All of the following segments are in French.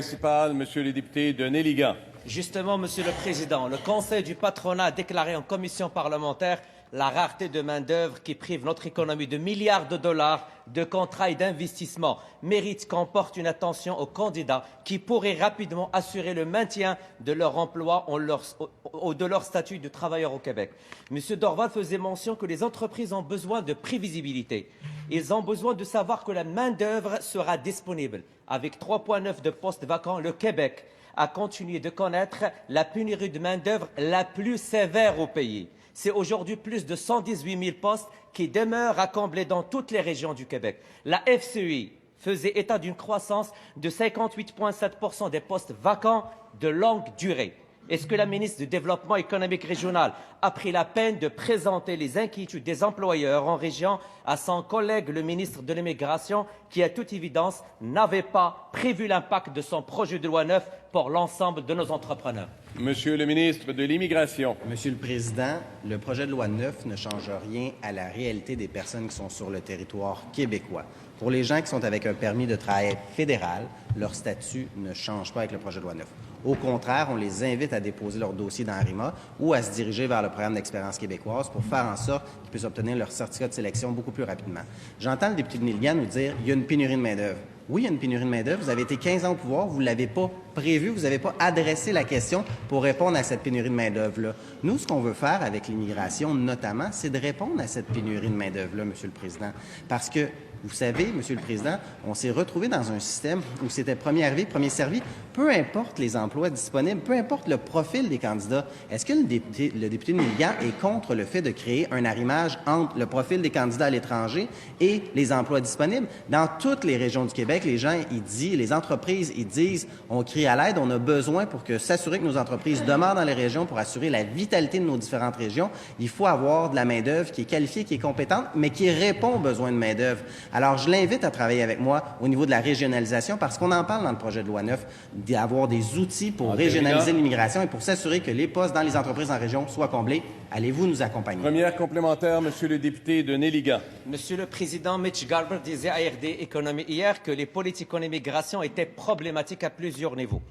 municipal, Monsieur le député de Néligan. Justement, Monsieur le Président, le Conseil du patronat a déclaré en commission parlementaire la rareté de main-d'œuvre qui prive notre économie de milliards de dollars de contrats et d'investissements mérite qu'on porte une attention aux candidats qui pourraient rapidement assurer le maintien de leur emploi de leur statut de travailleur au Québec. Monsieur Dorval faisait mention que les entreprises ont besoin de prévisibilité. Ils ont besoin de savoir que la main-d'œuvre sera disponible. Avec 3,9 de postes vacants, le Québec a continué de connaître la pénurie de main-d'œuvre la plus sévère au pays. C'est aujourd'hui plus de 118 000 postes qui demeurent à combler dans toutes les régions du Québec. La FCEI faisait état d'une croissance de 58,7% des postes vacants de longue durée. Est-ce que la ministre du Développement économique régional a pris la peine de présenter les inquiétudes des employeurs en région à son collègue, le ministre de l'Immigration, qui, à toute évidence, n'avait pas prévu l'impact de son projet de loi 9 pour l'ensemble de nos entrepreneurs? Monsieur le ministre de l'Immigration. Monsieur le Président, le projet de loi 9 ne change rien à la réalité des personnes qui sont sur le territoire québécois. Pour les gens qui sont avec un permis de travail fédéral, leur statut ne change pas avec le projet de loi 9. Au contraire, on les invite à déposer leur dossier dans RIMA ou à se diriger vers le programme d'expérience québécoise pour faire en sorte qu'ils puissent obtenir leur certificat de sélection beaucoup plus rapidement. J'entends le député de Néligan nous dire qu'il y a une pénurie de main-d'œuvre. Oui, il y a une pénurie de main-d'œuvre. Vous avez été 15 ans au pouvoir, vous ne l'avez pas prévu, vous n'avez pas adressé la question pour répondre à cette pénurie de main-d'œuvre-là. Nous, ce qu'on veut faire avec l'immigration, notamment, c'est de répondre à cette pénurie de main-d'œuvre-là, Monsieur le Président. Parce que, vous savez, Monsieur le Président, on s'est retrouvé dans un système où c'était premier arrivé, premier servi. Peu importe les emplois disponibles, peu importe le profil des candidats, est-ce que le député de Néligan est contre le fait de créer un arrimage entre le profil des candidats à l'étranger et les emplois disponibles? Dans toutes les régions du Québec, les gens, les entreprises, ils disent, on crie à l'aide, on a besoin pour s'assurer que nos entreprises demeurent dans les régions, pour assurer la vitalité de nos différentes régions. Il faut avoir de la main-d'œuvre qui est qualifiée, qui est compétente, mais qui répond aux besoins de main-d'œuvre. Alors, je l'invite à travailler avec moi au niveau de la régionalisation parce qu'on en parle dans le projet de loi 9, d'avoir des outils pour régionaliser l'immigration et pour s'assurer que les postes dans les entreprises en région soient comblés. Allez-vous nous accompagner? Première complémentaire, Monsieur le député de Néligan. Monsieur le Président, Mitch Garber disait à RD Économie hier que les politiques en immigration étaient problématiques à plusieurs niveaux.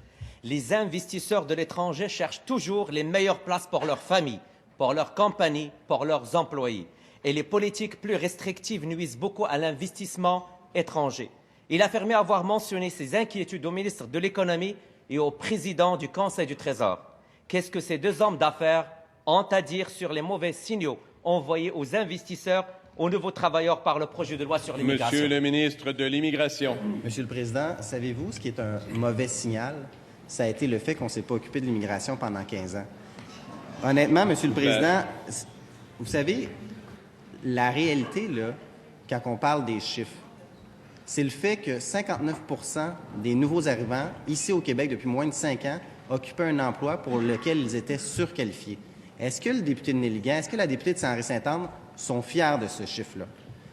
Les investisseurs de l'étranger cherchent toujours les meilleures places pour leurs familles, pour leurs compagnies, pour leurs employés. Et les politiques plus restrictives nuisent beaucoup à l'investissement étranger. Il a affirmé avoir mentionné ses inquiétudes au ministre de l'Économie et au président du Conseil du Trésor. Qu'est-ce que ces deux hommes d'affaires ont à dire sur les mauvais signaux envoyés aux investisseurs, aux nouveaux travailleurs par le projet de loi sur l'immigration? Monsieur le ministre de l'Immigration. Monsieur le Président, savez-vous ce qui est un mauvais signal? Ça a été le fait qu'on ne s'est pas occupé de l'immigration pendant 15 ans. Honnêtement, Monsieur le Président, vous savez, la réalité, là, quand on parle des chiffres, c'est le fait que 59 des nouveaux arrivants ici au Québec depuis moins de 5 ans occupaient un emploi pour lequel ils étaient surqualifiés. Est-ce que le député de Néligan, est-ce que la députée de Saint-Henri-Sainte-Anne sont fiers de ce chiffre-là?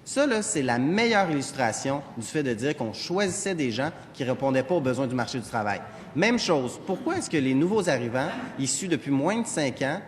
Ça, là, c'est la meilleure illustration du fait de dire qu'on choisissait des gens qui ne répondaient pas aux besoins du marché du travail. Même chose, pourquoi est-ce que les nouveaux arrivants, issus depuis moins de 5 ans,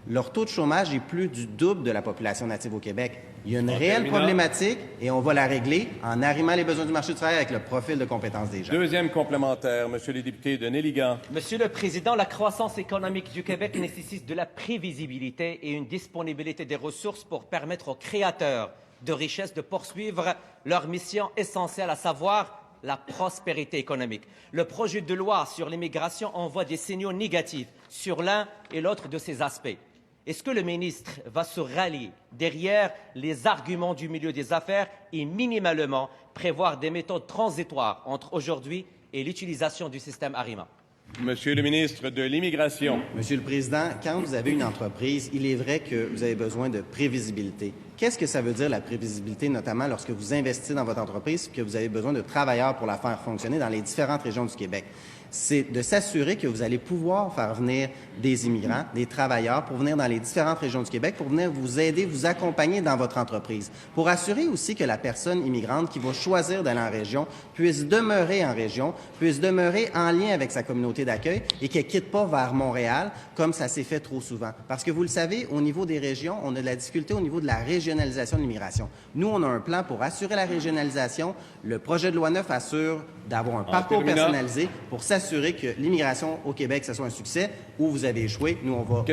leur taux de chômage est plus du double de la population native au Québec? Il y a une réelle problématique et on va la régler en arrimant les besoins du marché du travail avec le profil de compétences des gens. Deuxième complémentaire, Monsieur le député de Néligan. Monsieur le Président, la croissance économique du Québec nécessite de la prévisibilité et une disponibilité des ressources pour permettre aux créateurs de richesses de poursuivre leur mission essentielle, à savoir la prospérité économique. Le projet de loi sur l'immigration envoie des signaux négatifs sur l'un et l'autre de ces aspects. Est-ce que le ministre va se rallier derrière les arguments du milieu des affaires et minimalement prévoir des méthodes transitoires entre aujourd'hui et l'utilisation du système ARIMA? Monsieur le ministre de l'Immigration. Monsieur le Président, quand vous avez une entreprise, il est vrai que vous avez besoin de prévisibilité. Qu'est-ce que ça veut dire, la prévisibilité, notamment lorsque vous investissez dans votre entreprise et que vous avez besoin de travailleurs pour la faire fonctionner dans les différentes régions du Québec? C'est de s'assurer que vous allez pouvoir faire venir des immigrants, des travailleurs, pour venir dans les différentes régions du Québec, pour venir vous aider, vous accompagner dans votre entreprise, pour assurer aussi que la personne immigrante qui va choisir d'aller en région puisse demeurer en région, puisse demeurer en lien avec sa communauté d'accueil et qu'elle ne quitte pas vers Montréal, comme ça s'est fait trop souvent. Parce que vous le savez, au niveau des régions, on a de la difficulté au niveau de la région régionalisation de l'immigration. Nous, on a un plan pour assurer la régionalisation. Le projet de loi 9 assure d'avoir un parcours terminant. personnalisé pour s'assurer que l'immigration au Québec, ce soit un succès. Où vous avez échoué, nous, on va